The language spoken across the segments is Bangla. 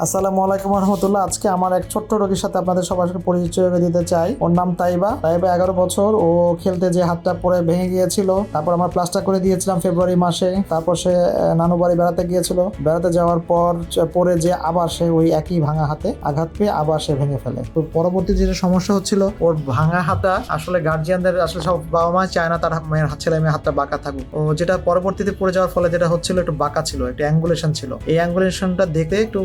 আসসালামু আলাইকুম রহমতুল্লাহ। আজকে আমার এক ছোট্ট রোগীর সাথে আপনাদের সবার সাথে পরিচয় করে দিতে চাই। ওর নাম তাইবা। 11 বছর। ও খেলতে যে হাতটা পরে ভেঙে গিয়েছিল, তারপর আমরা প্লাস্টার করে দিয়েছিলাম ফেব্রুয়ারি মাসে। তারপর সে নানু বাড়ি বেড়াতে গিয়েছিল। বেড়াতে যাওয়ার পর পরে যে আবার সে ওই একই ভাঙা হাতে আঘাত পেয়ে আবার সে ভেঙে ফেলে। তো পরবর্তী যেটা সমস্যা হচ্ছিল, ওর ভাঙা হাতটা আসলে গার্জিয়ানদের আসলে সব বাবা মা চায় না তার মেয়ের ছেলে মেয়ে হাতটা বাঁকা থাকুক। ও যেটা পরবর্তীতে পড়ে যাওয়ার ফলে যেটা হচ্ছিল, একটু বাঁকা ছিল, একটু অ্যাঙ্গুলেশন ছিল। এই অ্যাঙ্গুলেশনটা দেখে একটু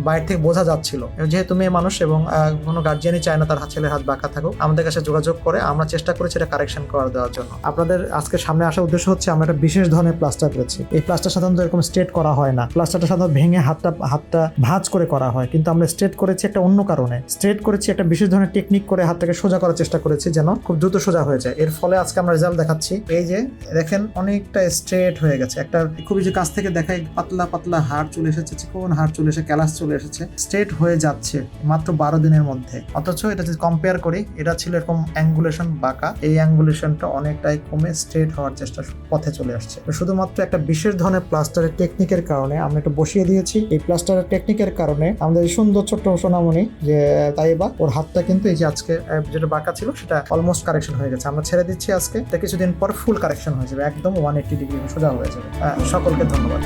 বাইরে থেকে বোঝা যাচ্ছিল। যেহেতু মেয়ে মানুষ এবং কোনো গার্জিয়ানই চায় না তার ছেলের হাত বাঁকা থাকুক, আমাদের কাছে যোগাযোগ করে আমরা চেষ্টা করেছি এটা কারেকশন করে দেওয়ার জন্য। আপনাদের আজকে সামনে আসার উদ্দেশ্য হচ্ছে, আমরা একটা বিশেষ ধরনের প্লাস্টার করেছি। এই প্লাস্টার সাধারণত এরকম স্ট্রেট করা হয় না। প্লাস্টারটা সাধারণত ভেঙে হাতটা ভাঁজ করে করা হয়, কিন্তু আমরা স্ট্রেট করেছি একটা অন্য কারণে। স্ট্রেট করেছি একটা বিশেষ ধরনের টেকনিক করে হাতটাকে সোজা করার চেষ্টা করেছি, যেন খুব দ্রুত সোজা হয়ে যায়। এর ফলে আজকে আমরা রেজাল্ট দেখাচ্ছি। এই যে দেখেন, অনেকটা স্ট্রেট হয়ে গেছে। একটা খুবই যে কাছ থেকে দেখাই, পাতলা পাতলা হাড় চলে এসেছে, চিকন হাড় চলে এসে ক্যালাস চলে এসেছে, স্ট্রেট হয়ে যাচ্ছে মাত্র 12 দিনের মধ্যে। অথচ এটা যদি কম্পেয়ার করি, এটা ছিল এরকম অ্যাঙ্গুলেশন বাঁকা, এই অ্যাঙ্গুলেশনটা অনেকটাই কমে স্ট্রেট হওয়ার চেষ্টা পথে চলে আসছে। শুধুমাত্র একটা বিশেষ ধরনের প্লাস্টারের টেকনিকের কারণে আমরা এটা বসিয়ে দিয়েছি। এই প্লাস্টারের টেকনিকের কারণে আমাদের এই সুন্দর ছোট্ট সোনামণি যে তাইবা, ওর হাতটা কিন্তু এই যে আজকে যেটা বাঁকা ছিল সেটা অলমোস্ট কারেকশন হয়ে গেছে। আমরা ছেড়ে দিচ্ছি আজকে, কিছুদিন পর ফুল কারেকশন হয়ে যাবে, একদম 180 ডিগ্রি সোজা হয়ে যাবে। সকলকে ধন্যবাদ।